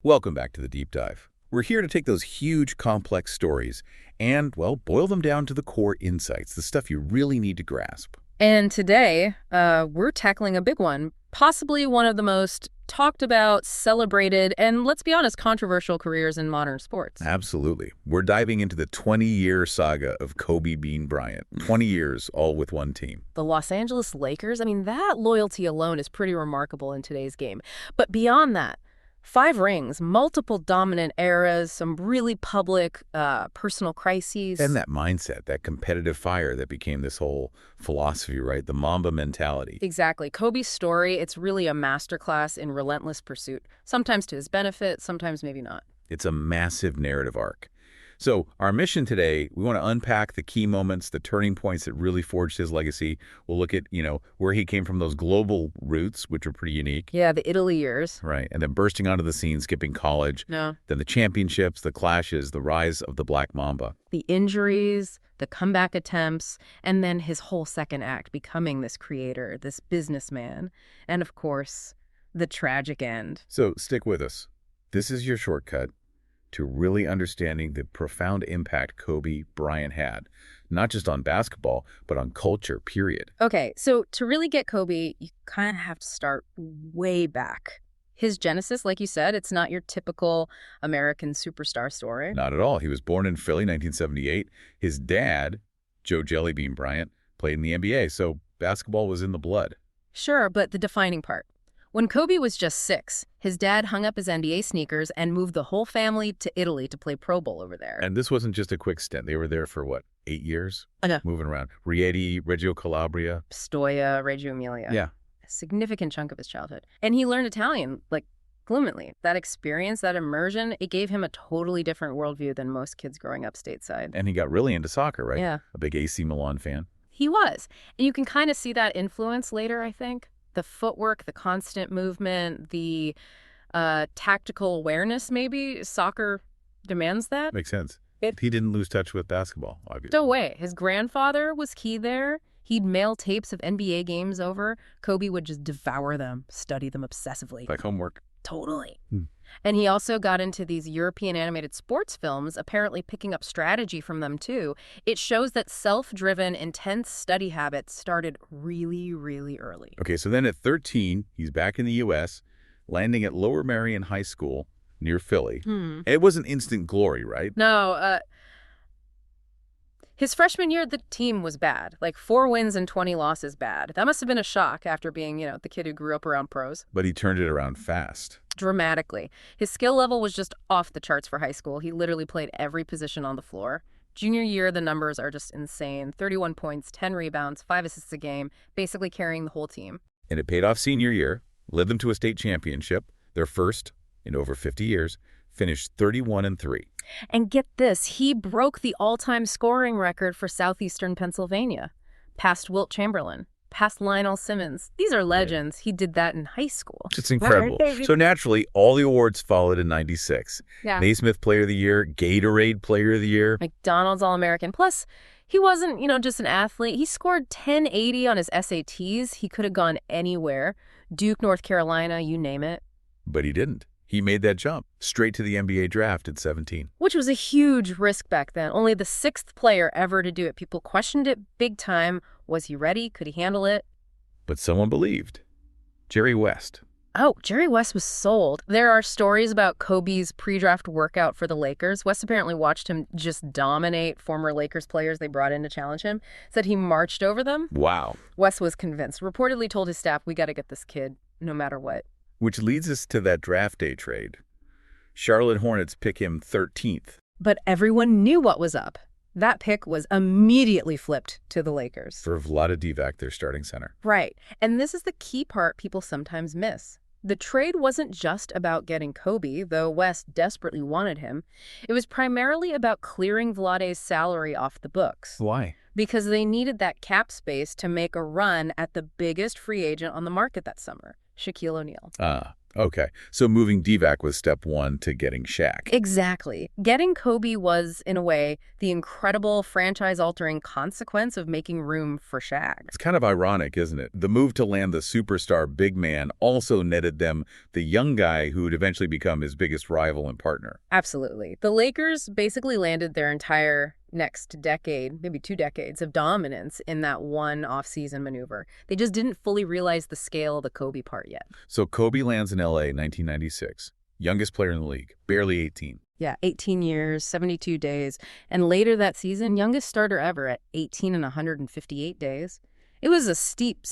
Welcome back to the Deep Dive. We're here to take those huge, complex stories and, well, boil them down to the core insights, the stuff you really need to grasp. And today, we're tackling a big one, possibly one of the most talked about, celebrated, and let's be honest, controversial careers in modern sports. Absolutely. We're diving into the 20-year saga of Kobe Bryant. 20 years, all with one team. The Los Angeles Lakers, I mean, that loyalty alone is pretty remarkable in today's game. But beyond that, 5 rings, multiple dominant eras, some really public personal crises. And that mindset, that competitive fire that became this whole philosophy, right? The Mamba mentality. Exactly. Kobe's story, it's really a masterclass in relentless pursuit, sometimes to his benefit, sometimes maybe not. It's a massive narrative arc. So our mission today, we want to unpack the key moments, the turning points that really forged his legacy. We'll look at, where he came from, those global roots, which are pretty unique. Yeah, the Italy years. Right. And then bursting onto the scene, skipping college. No. Then the championships, the clashes, the rise of the Black Mamba. The injuries, the comeback attempts, and then his whole second act, becoming this creator, this businessman. And of course, the tragic end. So stick with us. This is your shortcut to really understanding the profound impact Kobe Bryant had, not just on basketball, but on culture, period. Okay, so to really get Kobe, you kind of have to start way back. His genesis, like you said, it's not your typical American superstar story. Not at all. He was born in Philly, 1978. His dad, Joe Jellybean Bryant, played in the NBA, so basketball was in the blood. Sure, but the defining part. When Kobe was just 6, his dad hung up his NBA sneakers and moved the whole family to Italy to play Pro Bowl over there. And this wasn't just a quick stint. They were there for, 8 years? Okay. Moving around. Rieti, Reggio Calabria. Pistoia, Reggio Emilia. Yeah. A significant chunk of his childhood. And he learned Italian, fluently. That experience, that immersion, it gave him a totally different worldview than most kids growing up stateside. And he got really into soccer, right? Yeah. A big AC Milan fan. He was. And you can kind of see that influence later, I think. The footwork, the constant movement, the tactical awareness, maybe. Soccer demands that. Makes sense. He didn't lose touch with basketball, obviously. No way. His grandfather was key there. He'd mail tapes of NBA games over. Kobe would just devour them, study them obsessively. Like homework. Totally. And he also got into these European animated sports films, apparently picking up strategy from them too. It shows that self-driven, intense study habits started really, really early. Okay, so then at 13, he's back in the U.S., landing at Lower Merion High School near Philly. It wasn't instant glory, right? No, his freshman year, the team was bad. 4 wins and 20 losses bad. That must have been a shock after being, the kid who grew up around pros. But he turned it around fast. Dramatically. His skill level was just off the charts for high school. He literally played every position on the floor. Junior year, the numbers are just insane. 31 points, 10 rebounds, 5 assists a game, basically carrying the whole team. And it paid off senior year, led them to a state championship, their first in over 50 years, finished 31-3. And get this, he broke the all-time scoring record for Southeastern Pennsylvania, past Wilt Chamberlain, past Lionel Simmons. These are legends. He did that in high school. It's incredible. So naturally, all the awards followed in 96. Yeah. Naismith Player of the Year, Gatorade Player of the Year. McDonald's All-American. Plus, he wasn't, just an athlete. He scored 1080 on his SATs. He could have gone anywhere. Duke, North Carolina, you name it. But he didn't. He made that jump straight to the NBA draft at 17. Which was a huge risk back then. Only the 6th player ever to do it. People questioned it big time. Was he ready? Could he handle it? But someone believed. Jerry West. Oh, Jerry West was sold. There are stories about Kobe's pre-draft workout for the Lakers. West apparently watched him just dominate former Lakers players they brought in to challenge him. Said he marched over them. Wow. West was convinced. Reportedly told his staff, we got to get this kid no matter what. Which leads us to that draft day trade. Charlotte Hornets pick him 13th. But everyone knew what was up. That pick was immediately flipped to the Lakers. For Vlade Divac, their starting center. Right. And this is the key part people sometimes miss. The trade wasn't just about getting Kobe, though West desperately wanted him. It was primarily about clearing Vlade's salary off the books. Why? Because they needed that cap space to make a run at the biggest free agent on the market that summer, Shaquille O'Neal. Okay, so moving Divac was step one to getting Shaq. Exactly. Getting Kobe was, in a way, the incredible franchise-altering consequence of making room for Shaq. It's kind of ironic, isn't it? The move to land the superstar big man also netted them the young guy who would eventually become his biggest rival and partner. Absolutely. The Lakers basically landed their entire next decade, maybe 2 decades, of dominance in that one off-season maneuver. They just didn't fully realize the scale of the Kobe part yet. So Kobe lands in L.A. in 1996, youngest player in the league, barely 18. Yeah, 18 years, 72 days. And later that season, youngest starter ever at 18 and 158 days. It was a steep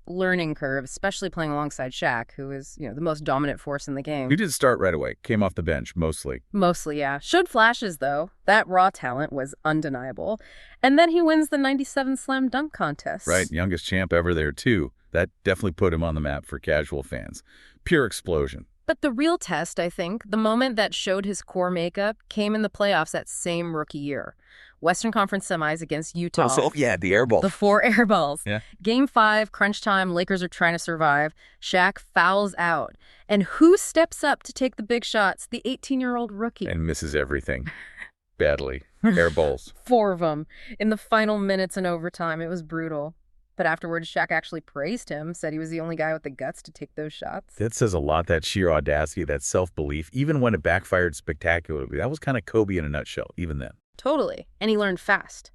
learning curve, especially playing alongside Shaq, who is, the most dominant force in the game. He did start right away, came off the bench, mostly. Mostly, yeah. Showed flashes, though. That raw talent was undeniable. And then he wins the 97 slam dunk contest. Right, youngest champ ever there, too. That definitely put him on the map for casual fans. Pure explosion. But the real test, I think, the moment that showed his core makeup, came in the playoffs that same rookie year. Western Conference semis against Utah. Yeah, the air ball. The 4 air balls. Yeah. Game 5, crunch time, Lakers are trying to survive. Shaq fouls out. And who steps up to take the big shots? The 18-year-old rookie. And misses everything. Badly. Air balls. 4 of them. In the final minutes and overtime, it was brutal. But afterwards, Shaq actually praised him, said he was the only guy with the guts to take those shots. That says a lot, that sheer audacity, that self-belief, even when it backfired spectacularly. That was kind of Kobe in a nutshell, even then. Totally. And he learned fast.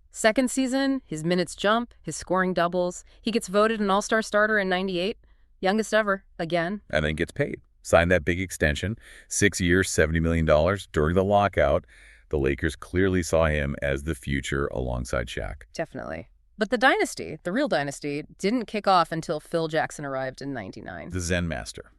Second season, his minutes jump, his scoring doubles. He gets voted an all-star starter in 98. Youngest ever, again. And then gets paid. Signed that big extension, 6 years, $70 million. During the lockout, the Lakers clearly saw him as the future alongside Shaq. Definitely. But the dynasty, the real dynasty, didn't kick off until Phil Jackson arrived in 99. The Zen master.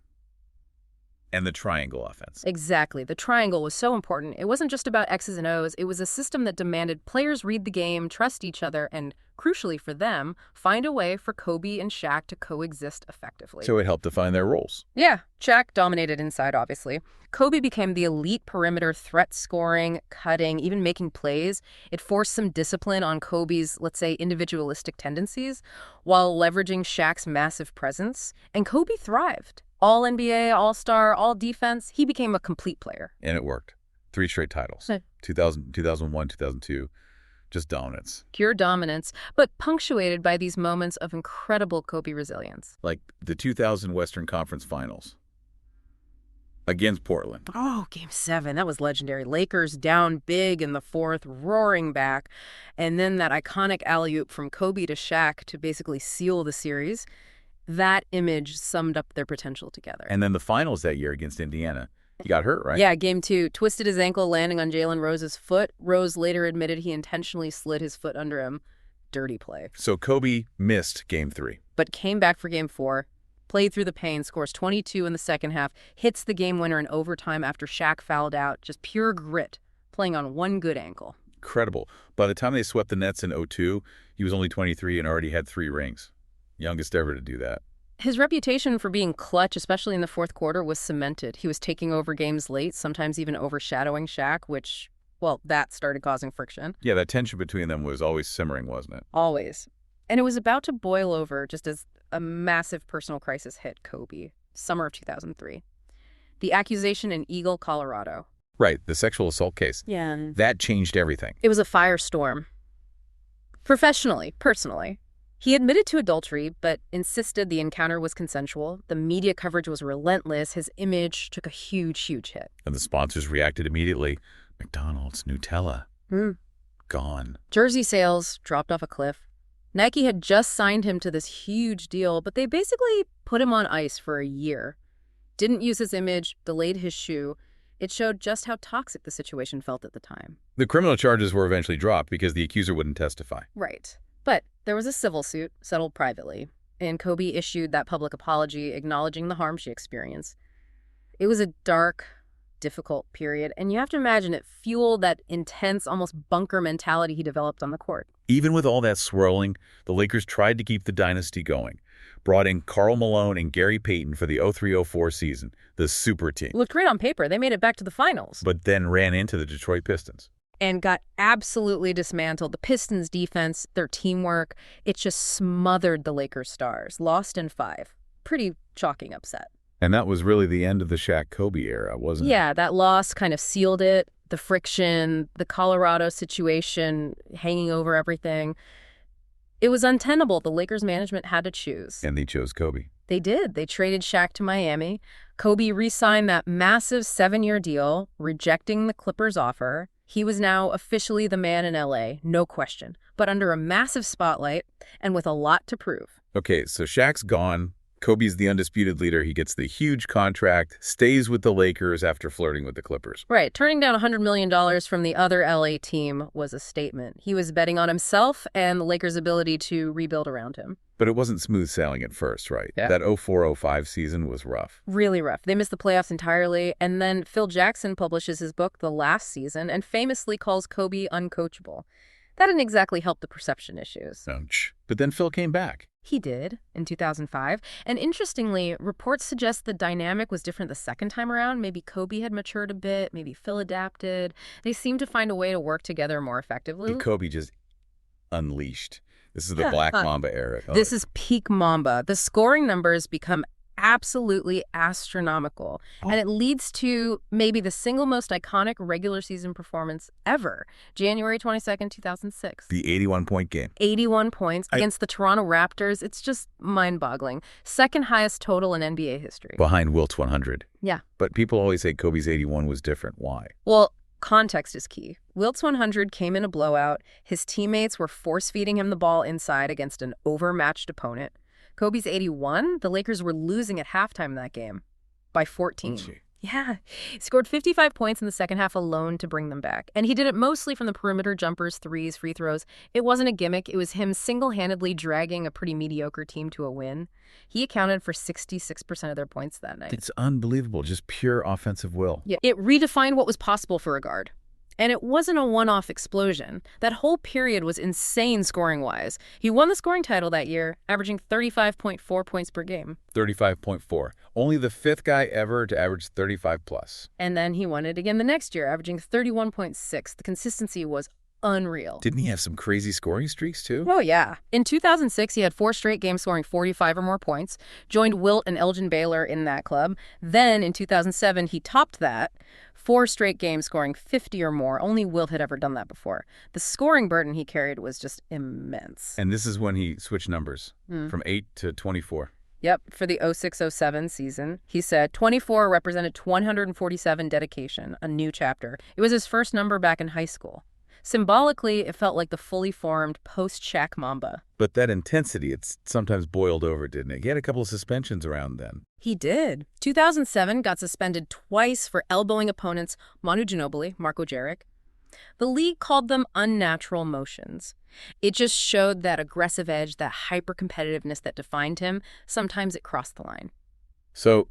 And the triangle offense. Exactly. The triangle was so important. It wasn't just about X's and O's. It was a system that demanded players read the game, trust each other, and, crucially for them, find a way for Kobe and Shaq to coexist effectively. So it helped define their roles. Yeah. Shaq dominated inside, obviously. Kobe became the elite perimeter, threat scoring, cutting, even making plays. It forced some discipline on Kobe's, let's say, individualistic tendencies, while leveraging Shaq's massive presence. And Kobe thrived. All NBA, all-star, all defense. He became a complete player. And it worked. 3 straight titles. 2000, 2001, 2002. Just dominance. Pure dominance, but punctuated by these moments of incredible Kobe resilience. Like the 2000 Western Conference Finals. Against Portland. Oh, Game 7. That was legendary. Lakers down big in the 4th, roaring back. And then that iconic alley-oop from Kobe to Shaq to basically seal the series. That image summed up their potential together. And then the finals that year against Indiana. He got hurt, right? Yeah, Game 2. Twisted his ankle landing on Jalen Rose's foot. Rose later admitted he intentionally slid his foot under him. Dirty play. So Kobe missed Game 3. But came back for Game 4. Played through the pain, scores 22 in the second half, hits the game winner in overtime after Shaq fouled out. Just pure grit, playing on one good ankle. Incredible. By the time they swept the Nets in 2002, he was only 23 and already had 3 rings. Youngest ever to do that. His reputation for being clutch, especially in the fourth quarter, was cemented. He was taking over games late, sometimes even overshadowing Shaq, which, well, that started causing friction. Yeah, that tension between them was always simmering, wasn't it? Always. And it was about to boil over just as a massive personal crisis hit Kobe, summer of 2003. The accusation in Eagle, Colorado. Right, the sexual assault case. Yeah. That changed everything. It was a firestorm. Professionally, personally. He admitted to adultery, but insisted the encounter was consensual. The media coverage was relentless. His image took a huge hit. And the sponsors reacted immediately. McDonald's, Nutella. Gone. Jersey sales dropped off a cliff. Nike had just signed him to this huge deal, but they basically put him on ice for a year. Didn't use his image, delayed his shoe. It showed just how toxic the situation felt at the time. The criminal charges were eventually dropped because the accuser wouldn't testify. Right. But there was a civil suit settled privately, and Kobe issued that public apology acknowledging the harm she experienced. It was a dark, difficult period, and you have to imagine it fueled that intense, almost bunker mentality he developed on the court. Even with all that swirling, the Lakers tried to keep the dynasty going. Brought in Karl Malone and Gary Payton for the 03-04 season, the super team. Looked great on paper. They made it back to the finals. But then ran into the Detroit Pistons. And got absolutely dismantled. The Pistons' defense, their teamwork, it just smothered the Lakers' stars. Lost in 5. Pretty shocking upset. And that was really the end of the Shaq-Kobe era, wasn't it? Yeah, that loss kind of sealed it. The friction, the Colorado situation hanging over everything. It was untenable. The Lakers management had to choose. And they chose Kobe. They did. They traded Shaq to Miami. Kobe re-signed that massive 7-year deal, rejecting the Clippers' offer. He was now officially the man in LA, no question, but under a massive spotlight and with a lot to prove. Okay, so Shaq's gone. Kobe's the undisputed leader. He gets the huge contract, stays with the Lakers after flirting with the Clippers. Right. Turning down $100 million from the other LA team was a statement. He was betting on himself and the Lakers' ability to rebuild around him. But it wasn't smooth sailing at first, right? Yeah. That 04-05 season was rough. Really rough. They missed the playoffs entirely, and then Phil Jackson publishes his book, The Last Season, and famously calls Kobe uncoachable. That didn't exactly help the perception issues. Ouch. But then Phil came back. He did, in 2005. And interestingly, reports suggest the dynamic was different the second time around. Maybe Kobe had matured a bit, maybe Phil adapted. They seemed to find a way to work together more effectively. And Kobe just unleashed. This is the Black Mamba era. This is peak Mamba. The scoring numbers become absolutely astronomical. And it leads to maybe the single most iconic regular season performance ever. January 22nd, 2006. The 81-point game. 81 points against the Toronto Raptors. It's just mind-boggling. Second highest total in NBA history. Behind Wilt's 100. Yeah. But people always say Kobe's 81 was different. Why? Well, context is key. Wilt's 100 came in a blowout. His teammates were force-feeding him the ball inside against an overmatched opponent. Kobe's 81, the Lakers were losing at halftime that game by 14. Yeah. He scored 55 points in the second half alone to bring them back. And he did it mostly from the perimeter jumpers, threes, free throws. It wasn't a gimmick. It was him single-handedly dragging a pretty mediocre team to a win. He accounted for 66% of their points that night. It's unbelievable. Just pure offensive will. Yeah. It redefined what was possible for a guard. And it wasn't a one-off explosion. That whole period was insane scoring-wise. He won the scoring title that year, averaging 35.4 points per game. 35.4. Only the fifth guy ever to average 35+. And then he won it again the next year, averaging 31.6. The consistency was unreal. Didn't he have some crazy scoring streaks, too? Oh, yeah. In 2006, he had 4 straight games scoring 45 or more points, joined Wilt and Elgin Baylor in that club. Then, in 2007, he topped that. 4 straight games scoring 50 or more. Only Wilt had ever done that before. The scoring burden he carried was just immense. And this is when he switched numbers from 8 to 24. Yep, for the 06-07 season. He said 24 represented 147 dedication, a new chapter. It was his first number back in high school. Symbolically, it felt like the fully formed post-Shaq Mamba. But that intensity, it's sometimes boiled over, didn't it? He had a couple of suspensions around then. He did. 2007 got suspended twice for elbowing opponents Manu Ginobili, Marco Jaric. The league called them unnatural motions. It just showed that aggressive edge, that hyper-competitiveness that defined him. Sometimes it crossed the line. So,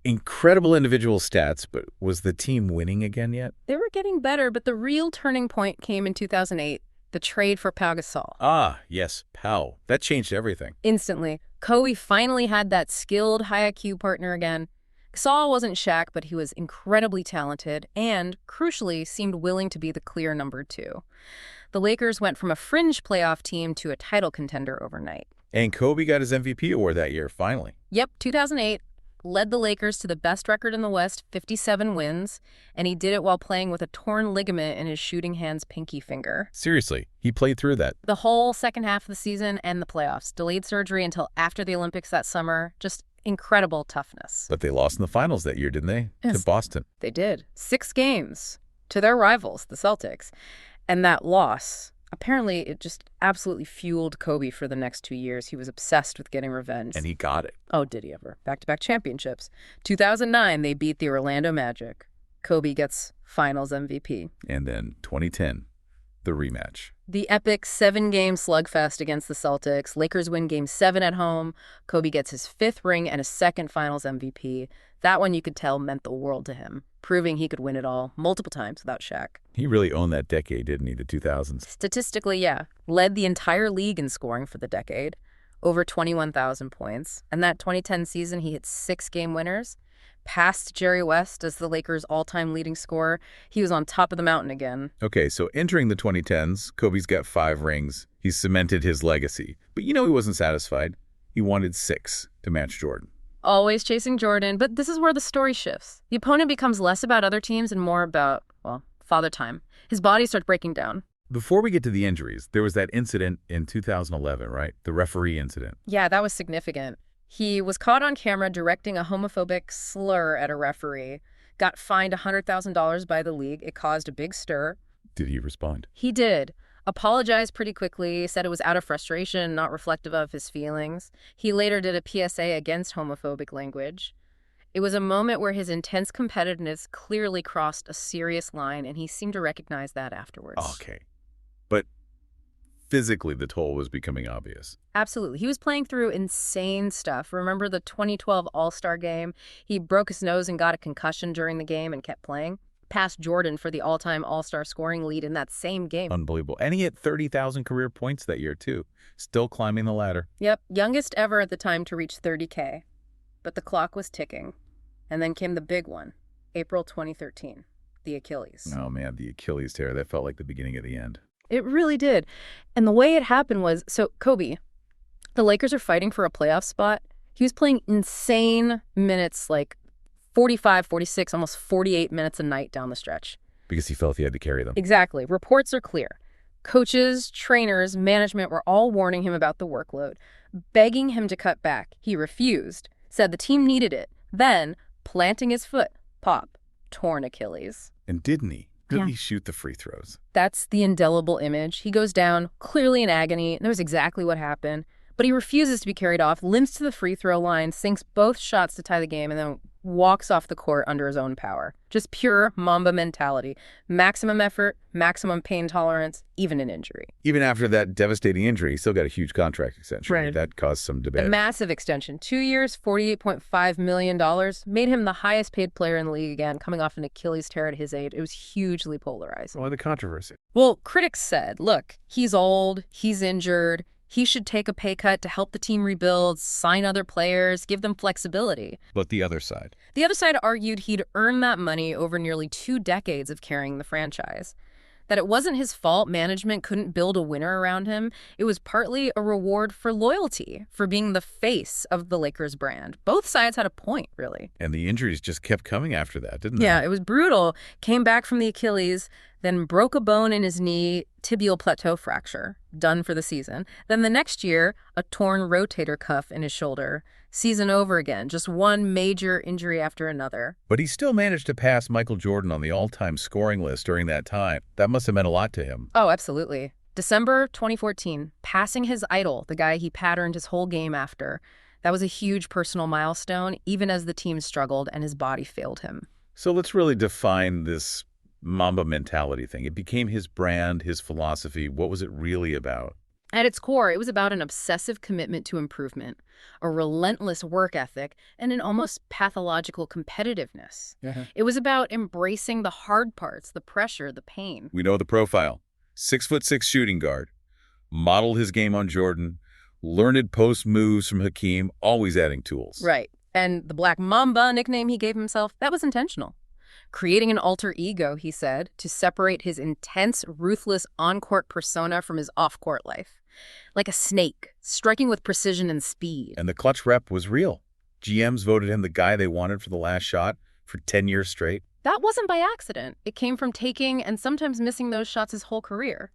incredible individual stats, but was the team winning again yet? They were getting better, but the real turning point came in 2008, the trade for Pau Gasol. Ah, yes, Pau. That changed everything. Instantly, Kobe finally had that skilled, high IQ partner again. Gasol wasn't Shaq, but he was incredibly talented and, crucially, seemed willing to be the clear number 2. The Lakers went from a fringe playoff team to a title contender overnight. And Kobe got his MVP award that year, finally. Yep, 2008. Led the Lakers to the best record in the West, 57 wins, and he did it while playing with a torn ligament in his shooting hand's pinky finger. Seriously, he played through that. The whole second half of the season and the playoffs. Delayed surgery until after the Olympics that summer. Just incredible toughness. But they lost in the finals that year, didn't they? Yes. To Boston. They did. 6 games to their rivals, the Celtics. And that loss, apparently it just absolutely fueled Kobe for the next 2 years. He was obsessed with getting revenge. And he got it. Oh, did he ever? Back-to-back championships. 2009, they beat the Orlando Magic. Kobe gets finals MVP. And then 2010, the rematch. The epic 7-game slugfest against the Celtics. Lakers win Game 7 at home. Kobe gets his 5th ring and a 2nd finals MVP. That one, you could tell, meant the world to him, proving he could win it all multiple times without Shaq. He really owned that decade, didn't he, the 2000s? Statistically, yeah. Led the entire league in scoring for the decade, over 21,000 points. And that 2010 season, he hit 6 game winners, passed Jerry West as the Lakers' all-time leading scorer. He was on top of the mountain again. Okay, so entering the 2010s, Kobe's got 5 rings. He's cemented his legacy. But you know he wasn't satisfied. He wanted 6 to match Jordan. always chasing Jordan, but this is where the story shifts. The opponent becomes less about other teams and more about, well, father time. His body starts breaking down. Before we get to the injuries, there was that incident in 2011, right? The referee incident. Yeah, that was significant. He was caught on camera directing a homophobic slur at a referee, got fined $100,000 by the league. It caused a big stir. Did he respond? He did. Apologized pretty quickly, said it was out of frustration, not reflective of his feelings. He later did a PSA against homophobic language. It was a moment where his intense competitiveness clearly crossed a serious line, and he seemed to recognize that afterwards. Okay. But physically, the toll was becoming obvious. Absolutely. He was playing through insane stuff. Remember the 2012 All-Star game? He broke his nose and got a concussion during the game and kept playing. Passed Jordan for the all-time All-Star scoring lead in that same game. Unbelievable. And he hit 30,000 career points that year, too. Still climbing the ladder. Yep, youngest ever at the time to reach 30K. But the clock was ticking. And then came the big one, April 2013, the Achilles. Oh, man, the Achilles tear. That felt like the beginning of the end. It really did. And the way it happened was, so Kobe, the Lakers are fighting for a playoff spot. He was playing insane minutes, like 45, 46, almost 48 minutes a night down the stretch. Because he felt he had to carry them. Exactly. Reports are clear. Coaches, trainers, management were all warning him about the workload, begging him to cut back. He refused, said the team needed it. Then, planting his foot, pop, torn Achilles. And didn't he? Didn't Yeah. he shoot the free throws? That's the indelible image. He goes down, clearly in agony, knows exactly what happened, but he refuses to be carried off, limps to the free throw line, sinks both shots to tie the game, and then walks off the court under his own power. Just pure Mamba mentality. Maximum effort, maximum pain tolerance, even an injury. Even after that devastating injury, he still got a huge contract extension. Right. That caused some A debate. massive extension. 2 years, $48.5 million, made him the highest paid player in the league again, coming off an Achilles tear at his age. It was hugely polarized. Why the controversy? Well, critics said, look, he's old, he's injured, he should take a pay cut to help the team rebuild, sign other players, give them flexibility. But the other side. The other side argued he'd earned that money over nearly 2 decades of carrying the franchise. That it wasn't his fault management couldn't build a winner around him. It was partly a reward for loyalty, for being the face of the Lakers brand. Both sides had a point, really. And the injuries just kept coming after that, didn't they? Yeah, it was brutal. Came back from the Achilles, then broke a bone in his knee, tibial plateau fracture, done for the season. Then the next year, a torn rotator cuff in his shoulder. Season over again, just one major injury after another. But he still managed to pass Michael Jordan on the all-time scoring list during that time. That must have meant a lot to him. Oh, absolutely. December 2014, passing his idol, the guy he patterned his whole game after. That was a huge personal milestone, even as the team struggled and his body failed him. So let's really define this Mamba mentality thing. It became his brand, his philosophy. What was it really about? At its core, it was about an obsessive commitment to improvement, a relentless work ethic, and an almost pathological competitiveness. It was about embracing the hard parts, the pressure, the pain. We know the profile. 6'6" shooting guard. Modeled his game on Jordan. Learned post moves from Hakeem, always adding tools. Right. And the Black Mamba nickname he gave himself, that was intentional. Creating an alter ego, he said, to separate his intense, ruthless on-court persona from his off-court life. Like a snake, striking with precision and speed. And the clutch rep was real. GMs voted him the guy they wanted for the last shot for 10 years straight. That wasn't by accident. It came from taking and sometimes missing those shots his whole career,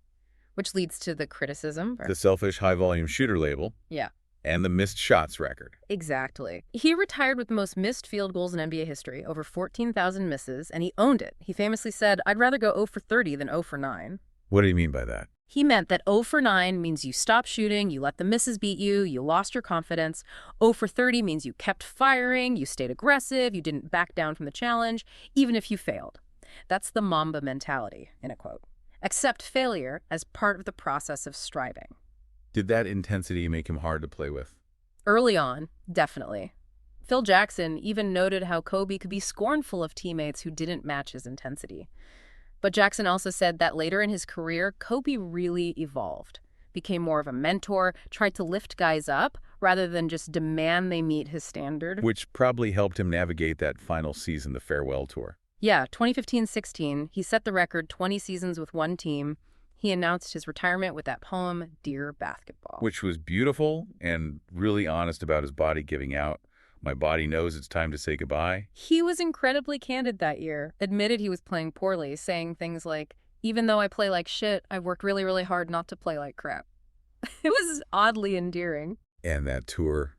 which leads to the criticism. The selfish high-volume shooter label. Yeah. And the missed shots record. Exactly. He retired with the most missed field goals in NBA history, over 14,000 misses, and he owned it. He famously said, I'd rather go 0 for 30 than 0 for 9. What do you mean by that? He meant that 0 for 9 means you stopped shooting, you let the misses beat you, you lost your confidence. 0 for 30 means you kept firing, you stayed aggressive, you didn't back down from the challenge, even if you failed. That's the Mamba mentality, in a quote. Accept failure as part of the process of striving. Did that intensity make him hard to play with? Early on, definitely. Phil Jackson even noted how Kobe could be scornful of teammates who didn't match his intensity. But Jackson also said that later in his career, Kobe really evolved, became more of a mentor, tried to lift guys up rather than just demand they meet his standard. Which probably helped him navigate that final season, the farewell tour. Yeah, 2015-16, he set the record 20 seasons with one team. He announced his retirement with that poem, Dear Basketball. Which was beautiful and really honest about his body giving out. My body knows it's time to say goodbye. He was incredibly candid that year, admitted he was playing poorly, saying things like, even though I play like shit, I've worked really, really hard not to play like crap. It was oddly endearing. And that tour.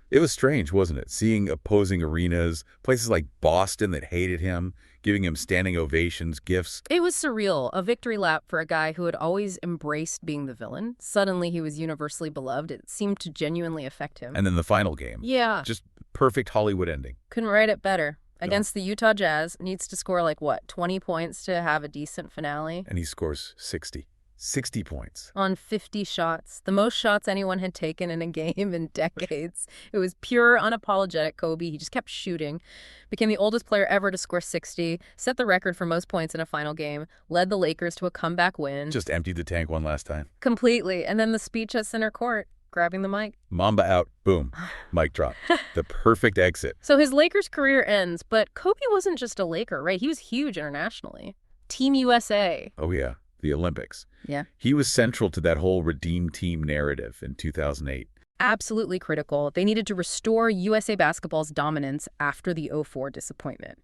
It was strange, wasn't it? Seeing opposing arenas, places like Boston that hated him, giving him standing ovations, gifts. It was surreal, a victory lap for a guy who had always embraced being the villain. Suddenly he was universally beloved. It seemed to genuinely affect him. And then the final game. Yeah. Just perfect Hollywood ending. Couldn't write it better. No. Against the Utah Jazz, needs to score like, what, 20 points to have a decent finale? And he scores 60. 60 points. On 50 shots, the most shots anyone had taken in a game in decades. It was pure, unapologetic Kobe. He just kept shooting. Became the oldest player ever to score 60, set the record for most points in a final game, led the Lakers to a comeback win. Just emptied the tank one last time. Completely. And then the speech at center court, grabbing the mic. Mamba out. Boom. Mic drop. The perfect exit. So his Lakers career ends, but Kobe wasn't just a Laker, right? He was huge internationally. Team USA. Oh, yeah. The Olympics. Yeah. He was central to that whole redeem team narrative in 2008. Absolutely critical. They needed to restore USA basketball's dominance after the '04 disappointment.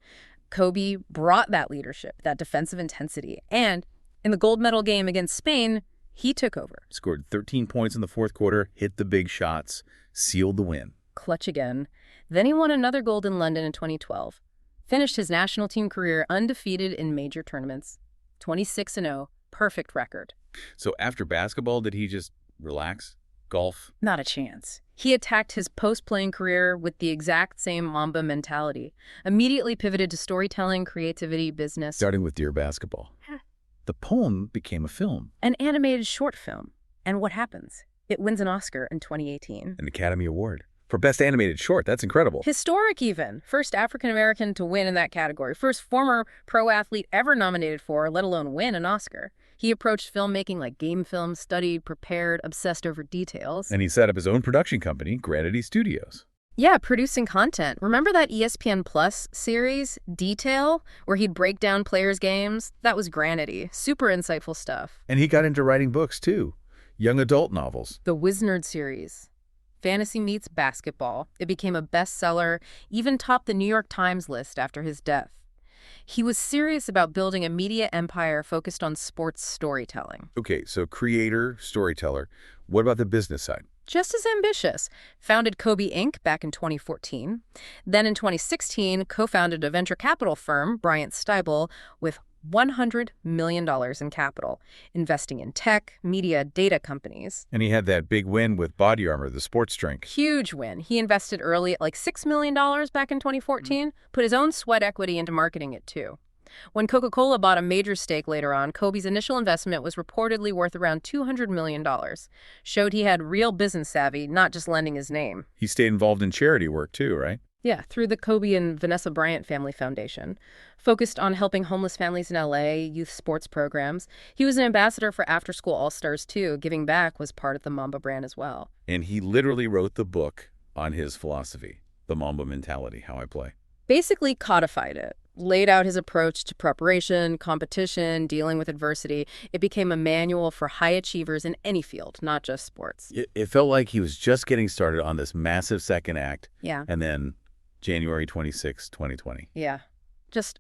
Kobe brought that leadership, that defensive intensity, and in the gold medal game against Spain, he took over. Scored 13 points in the fourth quarter, hit the big shots, sealed the win. Clutch again. Then he won another gold in London in 2012. Finished his national team career undefeated in major tournaments. 26-0. Perfect record. So after basketball, did he just relax? Golf? Not a chance. He attacked his post-playing career with the exact same Mamba mentality. Immediately pivoted to storytelling, creativity, business. Starting with Dear Basketball. The poem became a film. An animated short film. And what happens? It wins an Oscar in 2018. An Academy Award. For Best Animated Short. That's incredible. Historic even. First African-American to win in that category. First former pro athlete ever nominated for, let alone win, an Oscar. He approached filmmaking like game film, studied, prepared, obsessed over details. And he set up his own production company, Granity Studios. Yeah, producing content. Remember that ESPN Plus series, Detail, where he'd break down players' games? That was Granity. Super insightful stuff. And he got into writing books, too. Young adult novels. The Wisnerd series. Fantasy meets basketball. It became a bestseller, even topped the New York Times list after his death. He was serious about building a media empire focused on sports storytelling. Okay, so creator, storyteller. What about the business side? Just as ambitious. Founded Kobe Inc. back in 2014. Then in 2016, co-founded a venture capital firm, Bryant Stibel, with $100 million in capital, investing in tech, media, data companies. And he had that big win with Body Armor, the sports drink. Huge win. He invested early at like $6 million back in 2014, put his own sweat equity into marketing it too. When Coca-Cola bought a major stake later on, Kobe's initial investment was reportedly worth around $200 million. Showed he had real business savvy, not just lending his name. He stayed involved in charity work too, right? Yeah, through the Kobe and Vanessa Bryant Family Foundation. Focused on helping homeless families in L.A., youth sports programs. He was an ambassador for After School All-Stars, too. Giving back was part of the Mamba brand as well. And he literally wrote the book on his philosophy, The Mamba Mentality, How I Play. Basically codified it. Laid out his approach to preparation, competition, dealing with adversity. It became a manual for high achievers in any field, not just sports. It felt like he was just getting started on this massive second act. Yeah. And then January 26, 2020. Yeah. Just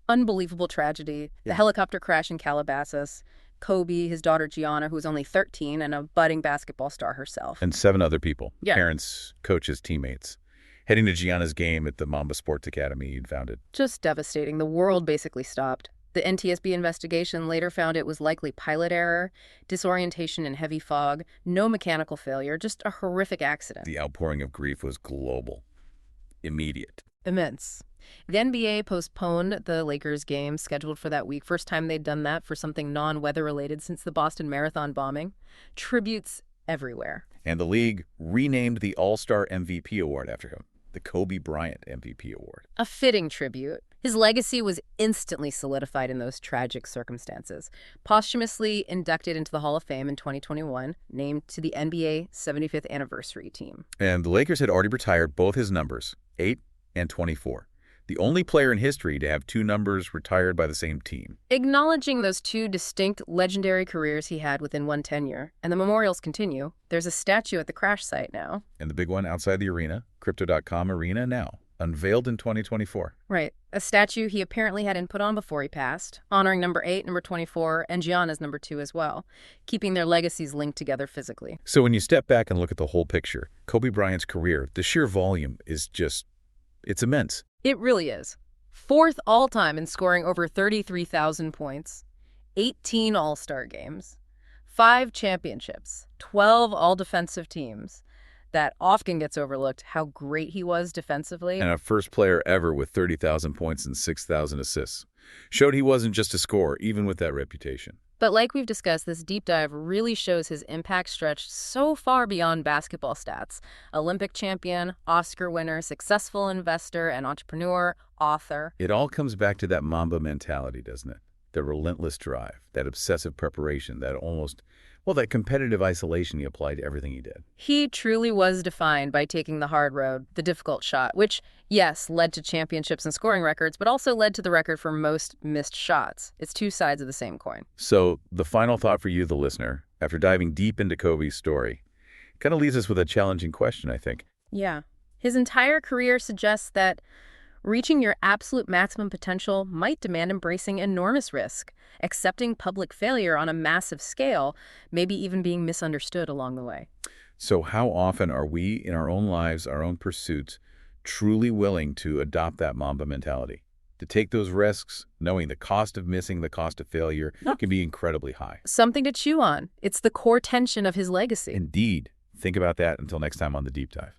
unbelievable tragedy. The helicopter crash in Calabasas. Kobe, his daughter Gianna, who was only 13, and a budding basketball star herself. And 7 other people. Yeah. Parents, coaches, teammates. Heading to Gianna's game at the Mamba Sports Academy he'd founded. Just devastating. The world basically stopped. The NTSB investigation later found it was likely pilot error, disorientation in heavy fog, no mechanical failure, just a horrific accident. The outpouring of grief was global. Immediate. Immense. The NBA postponed the Lakers game scheduled for that week. First time they'd done that for something non-weather related since the Boston Marathon bombing. Tributes everywhere. And the league renamed the All-Star MVP award after him, the Kobe Bryant MVP award. A fitting tribute. His legacy was instantly solidified in those tragic circumstances. Posthumously inducted into the Hall of Fame in 2021, named to the NBA 75th anniversary team. And the Lakers had already retired both his numbers, 8 and 24. The The only player in history to have two numbers retired by the same team. Acknowledging those two distinct legendary careers he had within one tenure, and the memorials continue, there's a statue at the crash site now. And the big one outside the arena, Crypto.com Arena now, unveiled in 2024. Right. A statue he apparently had input on before he passed, honoring number 8, number 24, and Gianna's number 2 as well, keeping their legacies linked together physically. So when you step back and look at the whole picture, Kobe Bryant's career, the sheer volume is just, it's immense. It really is. 4th all-time in scoring over 33,000 points, 18 All-Star games, 5 championships, 12 all-defensive teams. That often gets overlooked, how great he was defensively. And a first player ever with 30,000 points and 6,000 assists. Showed he wasn't just a scorer, even with that reputation. But like we've discussed, this deep dive really shows his impact stretched so far beyond basketball stats. Olympic champion, Oscar winner, successful investor and entrepreneur, author. It all comes back to that Mamba mentality, doesn't it? The relentless drive, that obsessive preparation, that competitive isolation he applied to everything he did. He truly was defined by taking the hard road, the difficult shot, which, yes, led to championships and scoring records, but also led to the record for most missed shots. It's two sides of the same coin. So the final thought for you, the listener, after diving deep into Kobe's story, kind of leaves us with a challenging question, I think. Yeah. His entire career suggests that reaching your absolute maximum potential might demand embracing enormous risk, accepting public failure on a massive scale, maybe even being misunderstood along the way. So how often are we in our own lives, our own pursuits, truly willing to adopt that Mamba mentality? To take those risks, knowing the cost of missing, the cost of failure can be incredibly high. Something to chew on. It's the core tension of his legacy. Indeed. Think about that until next time on The Deep Dive.